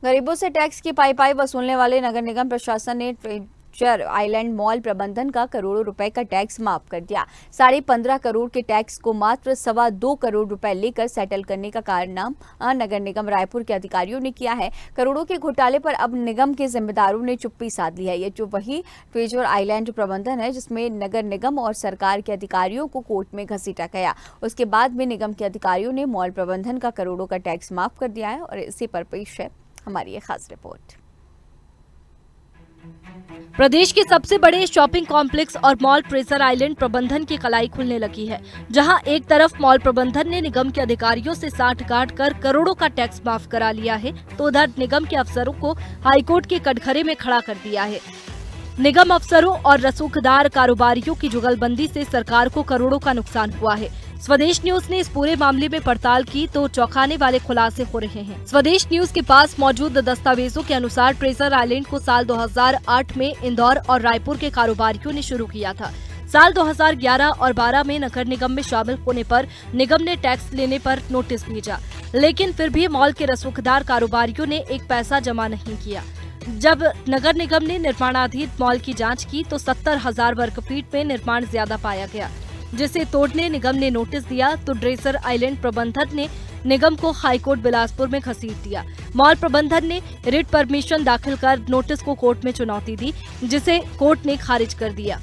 गरीबों से टैक्स की पाई वसूलने वाले नगर निगम प्रशासन ने ट्रेजर आइलैंड मॉल प्रबंधन का करोड़ों रुपए का टैक्स माफ कर दिया। 15.5 करोड़ के टैक्स को मात्र 2.25 करोड़ रुपए लेकर सेटल करने का कारनामा नगर निगम रायपुर के अधिकारियों ने किया है। करोड़ों के घोटाले पर अब निगम के जिम्मेदारों ने चुप्पी साध ली है। ये जो वही ट्रेजर आइलैंड प्रबंधन है जिसमें नगर निगम और सरकार के अधिकारियों को कोर्ट में घसीटा गया। उसके बाद में निगम के अधिकारियों ने मॉल प्रबंधन का करोड़ों का टैक्स माफ कर दिया है और इसी पर पेश है हमारी ये खास रिपोर्ट। प्रदेश के सबसे बड़े शॉपिंग कॉम्प्लेक्स और मॉल ट्रेजर आइलैंड प्रबंधन की कलाई खुलने लगी है, जहां एक तरफ मॉल प्रबंधन ने निगम के अधिकारियों से साठ-गांठ कर करोड़ों का टैक्स माफ करा लिया है, तो उधर निगम के अफसरों को हाईकोर्ट के कटघरे में खड़ा कर दिया है। निगम अफसरों और रसूखदार कारोबारियों की जुगलबंदी से सरकार को करोड़ों का नुकसान हुआ है। स्वदेश न्यूज ने इस पूरे मामले में पड़ताल की तो चौंकाने वाले खुलासे हो रहे हैं। स्वदेश न्यूज के पास मौजूद दस्तावेजों के अनुसार ट्रेजर आइलैंड को साल 2008 में इंदौर और रायपुर के कारोबारियों ने शुरू किया था। साल 2011 और 12 में नगर निगम में शामिल होने पर निगम ने टैक्स लेने पर नोटिस भेजा, लेकिन फिर भी मॉल के रसूखदार कारोबारियों ने एक पैसा जमा नहीं किया। जब नगर निगम ने निर्माणाधीन मॉल की जांच की तो 70,000 वर्ग फीट में निर्माण ज्यादा पाया गया, जिसे तोड़ने निगम ने नोटिस दिया तो ट्रेजर आइलैंड प्रबंधन ने निगम को हाईकोर्ट बिलासपुर में घसीट दिया। मॉल प्रबंधन ने रिट परमिशन दाखिल कर नोटिस को कोर्ट में चुनौती दी, जिसे कोर्ट ने खारिज कर दिया।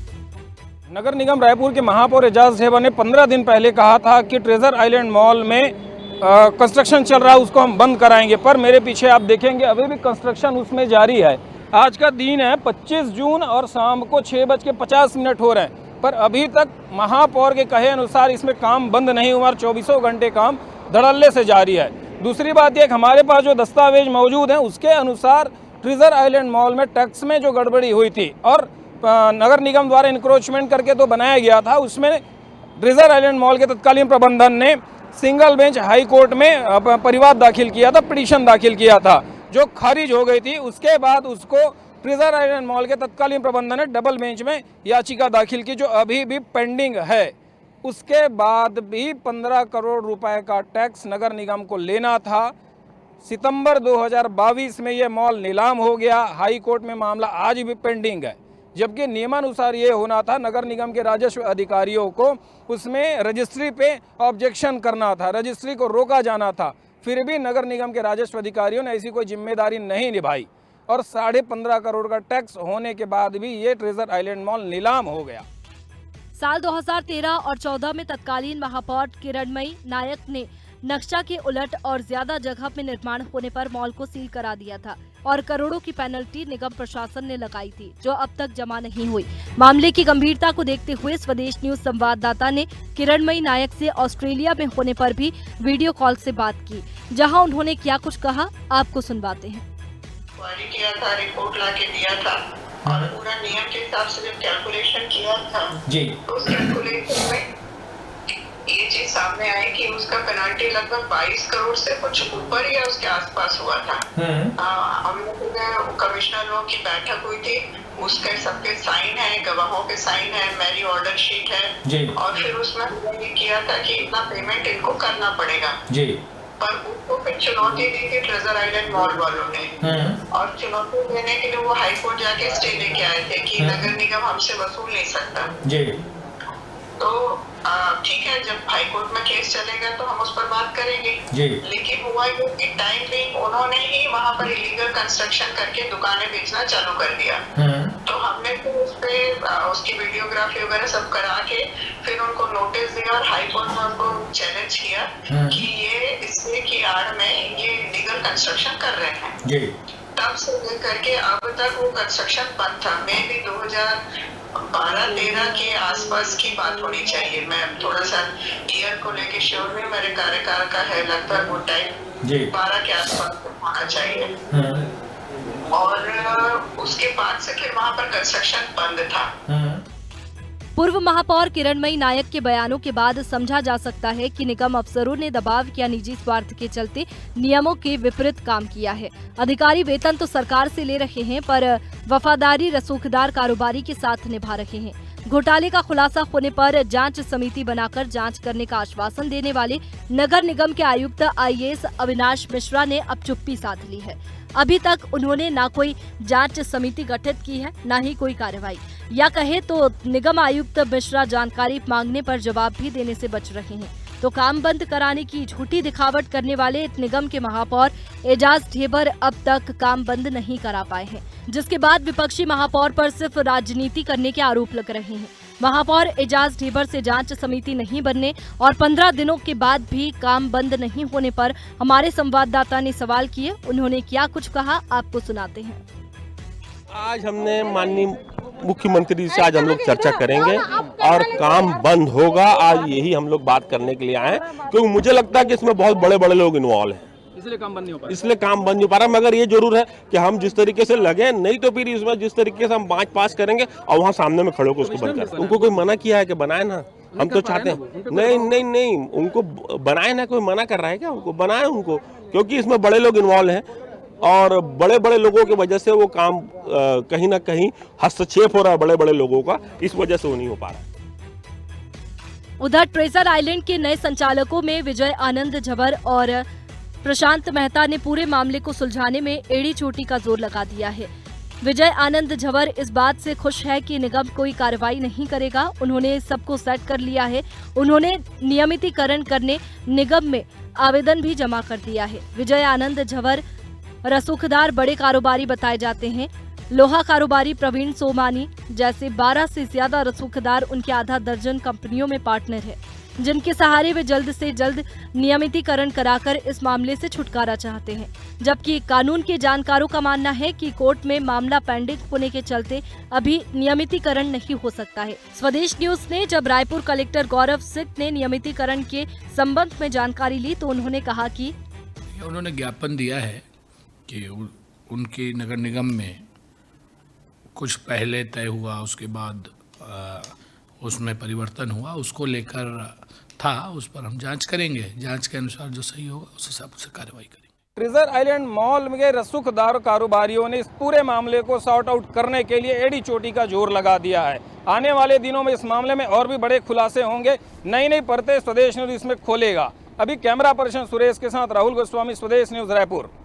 नगर निगम रायपुर के महापौर एजाज साहब ने 15 दिन पहले कहा था कि ट्रेजर आइलैंड मॉल में कंस्ट्रक्शन चल रहा है, उसको हम बंद कराएंगे, पर मेरे पीछे आप देखेंगे अभी भी कंस्ट्रक्शन उसमें जारी है। आज का दिन है 25 जून और शाम को 6:50 हो रहे हैं, पर अभी तक महापौर के कहे अनुसार इसमें काम बंद नहीं हुआ। 24 घंटे काम धड़ल्ले से जारी है। दूसरी बात यह कि हमारे पास जो दस्तावेज मौजूद हैं उसके अनुसार ट्रेजर आइलैंड मॉल में टैक्स में जो गड़बड़ी हुई थी और नगर निगम द्वारा इंक्रोचमेंट करके तो बनाया गया था, उसमें ट्रेजर आइलैंड मॉल के तत्कालीन प्रबंधन ने सिंगल बेंच हाई कोर्ट में परिवाद दाखिल किया था, पिटीशन दाखिल किया था, जो खारिज हो गई थी। उसके बाद उसको ट्रेजर आइलैंड मॉल के तत्कालीन प्रबंधन ने डबल बेंच में याचिका दाखिल की, जो अभी भी पेंडिंग है। उसके बाद भी 15 करोड़ रुपए का टैक्स नगर निगम को लेना था। सितंबर 2022 में ये मॉल नीलाम हो गया। हाई कोर्ट में मामला आज भी पेंडिंग है, जबकि नियमानुसार ये होना था नगर निगम के राजस्व अधिकारियों को उसमें रजिस्ट्री पे ऑब्जेक्शन करना था, रजिस्ट्री को रोका जाना था। फिर भी नगर निगम के राजस्व अधिकारियों ने ऐसी कोई जिम्मेदारी नहीं निभाई और 15.5 करोड़ का टैक्स होने के बाद भी ये ट्रेजर आइलैंड मॉल नीलाम हो गया। साल 2013 और 14 में तत्कालीन महापौर किरणमयी नायक ने नक्शा के उलट और ज्यादा जगह में निर्माण होने पर मॉल को सील करा दिया था और करोड़ों की पेनल्टी निगम प्रशासन ने लगाई थी, जो अब तक जमा नहीं हुई। मामले की गंभीरता को देखते हुए स्वदेश न्यूज संवाददाता ने किरणमयी नायक से ऑस्ट्रेलिया में होने पर भी वीडियो कॉल से बात की, जहां उन्होंने क्या कुछ कहा आपको सुनवाते हैं। किया था, रिपोर्ट ला के दिया था और पूरा नियम के हिसाब से जब कैलकुलेशन किया था जी, तो उस कैलकुलेशन में ये चीज सामने आई कि उसका पेनल्टी लगभग 22 करोड़ से कुछ ऊपर या उसके आसपास हुआ था। हम लोग कमिश्नर लोगों की बैठक हुई थी, उसके सबके साइन है, गवाहों के साइन है, मेरी ऑर्डर शीट है जी। और फिर उसमें ये किया था कि इतना पेमेंट इनको करना पड़ेगा जी। पर उसको फिर चुनौती दी थी ट्रेजर आइलैंड मॉल वालों ने और चुनौती देने के लिए वो हाई कोर्ट जाके स्टे लेके आए थे कि नगर निगम हमसे वसूल नहीं सकता जी। तो ठीक है, जब हाई कोर्ट में केस चलेगा तो हम उस पर बात करेंगे जी। लेकिन हुआ ये कि टाइम भी उन्होंने ही वहाँ पर इलीगल कंस्ट्रक्शन करके दुकानें बेचना चालू कर दिया। तो हमने फिर उस पे उसकी वीडियोग्राफी वगैरह सब करा के फिर उनको नोटिस दिया और हाई कोर्ट में उनको चैलेंज किया कि ये इससे की आड़ में ये इलीगल कंस्ट्रक्शन कर रहे हैं जी। तब से लेकर के अब तक वो कंस्ट्रक्शन बंद था। मैं भी 2012-13 के आसपास की बात होनी चाहिए। मैं थोड़ा सा ईयर को लेके श्योर नहीं, मेरे कार्यकाल का है लगभग वो टाइम 12 के आसपास होना चाहिए। और उसके बाद से फिर वहाँ पर कंस्ट्रक्शन बंद था। पूर्व महापौर किरणमयी नायक के बयानों के बाद समझा जा सकता है कि निगम अफसरों ने दबाव या निजी स्वार्थ के चलते नियमों के विपरीत काम किया है। अधिकारी वेतन तो सरकार से ले रहे हैं, पर वफादारी रसूखदार कारोबारी के साथ निभा रहे हैं। घोटाले का खुलासा होने पर जांच समिति बनाकर जांच करने का आश्वासन देने वाले नगर निगम के आयुक्त IAS अविनाश मिश्रा ने अब चुप्पी साध ली है। अभी तक उन्होंने ना कोई जांच समिति गठित की है, ना ही कोई कार्रवाई, या कहे तो निगम आयुक्त मिश्रा जानकारी मांगने पर जवाब भी देने से बच रहे हैं। तो काम बंद कराने की झूठी दिखावट करने वाले निगम के महापौर एजाज ढेबर अब तक काम बंद नहीं करा पाए हैं, जिसके बाद विपक्षी महापौर पर सिर्फ राजनीति करने के आरोप लग रहे हैं। महापौर एजाज ढेबर से जांच समिति नहीं बनने और 15 दिनों के बाद भी काम बंद नहीं होने पर हमारे संवाददाता ने सवाल किए। उन्होंने क्या कुछ कहा, आपको सुनाते हैं। आज हमने माननीय मुख्यमंत्री से आज हम लोग चर्चा करेंगे और काम बंद होगा। आज यही हम लोग बात करने के लिए आए हैं, क्योंकि मुझे लगता है कि इसमें बहुत बड़े बड़े लोग इन्वॉल्व हैं, इसलिए काम बंद नहीं हो पा रहा। मगर ये जरूर है कि हम जिस तरीके से लगे, नहीं तो फिर इसमें जिस तरीके से हम मार्च पास करेंगे और वहाँ सामने में खड़े होकर उसको बंद करें। उनको कोई मना किया है कि बनाए ना, हम तो चाहते हैं नहीं उनको बनाए ना, कोई मना कर रहा है क्या? उनको बनाए उनको, क्योंकि इसमें बड़े लोग इन्वॉल्व हैं और बड़े बड़े लोगों की वजह से वो काम कहीं ना कहीं हस्तक्षेप हो रहा है बड़े बड़े लोगों का, इस वजह से वो नहीं हो पा रहा। उधर ट्रेजर आइलैंड के नए संचालकों में विजय आनंद झवर और प्रशांत मेहता ने पूरे मामले को सुलझाने में एड़ी चोटी का जोर लगा दिया है। विजय आनंद झवर इस बात से खुश है कि निगम कोई कार्रवाई नहीं करेगा। उन्होंने सबको सेट कर लिया है। उन्होंने नियमितीकरण करने निगम में आवेदन भी जमा कर दिया है। विजय आनंद झवर रसूखदार बड़े कारोबारी बताए जाते हैं। लोहा कारोबारी प्रवीण सोमानी जैसे 12 से ज्यादा रसूखदार उनके आधा दर्जन कंपनियों में पार्टनर है, जिनके सहारे वे जल्द से जल्द नियमितीकरण कराकर इस मामले से छुटकारा चाहते हैं। जबकि कानून के जानकारों का मानना है कि कोर्ट में मामला पेंडिंग होने के चलते अभी नियमितीकरण नहीं हो सकता है। स्वदेश न्यूज ने जब रायपुर कलेक्टर गौरव सिंह ने नियमितीकरण के संबंध में जानकारी ली तो उन्होंने कहा कि उन्होंने ज्ञापन दिया है कि उनकी नगर निगम में कुछ पहले तय हुआ, उसके बाद उसमें परिवर्तन हुआ, उसको लेकर था, उस पर हम जांच करेंगे। जांच के अनुसार जो सही होगा उस हिसाब से कार्रवाई करेंगे। ट्रेजर आइलैंड मॉल के रसूखदार कारोबारियों ने इस पूरे मामले को सॉर्ट आउट करने के लिए एड़ी चोटी का जोर लगा दिया है। आने वाले दिनों में इस मामले में और भी बड़े खुलासे होंगे, नई नई परतें स्वदेश न्यूज इसमें खोलेगा। अभी कैमरा पर्सन सुरेश के साथ राहुल गोस्वामी, स्वदेश न्यूज रायपुर।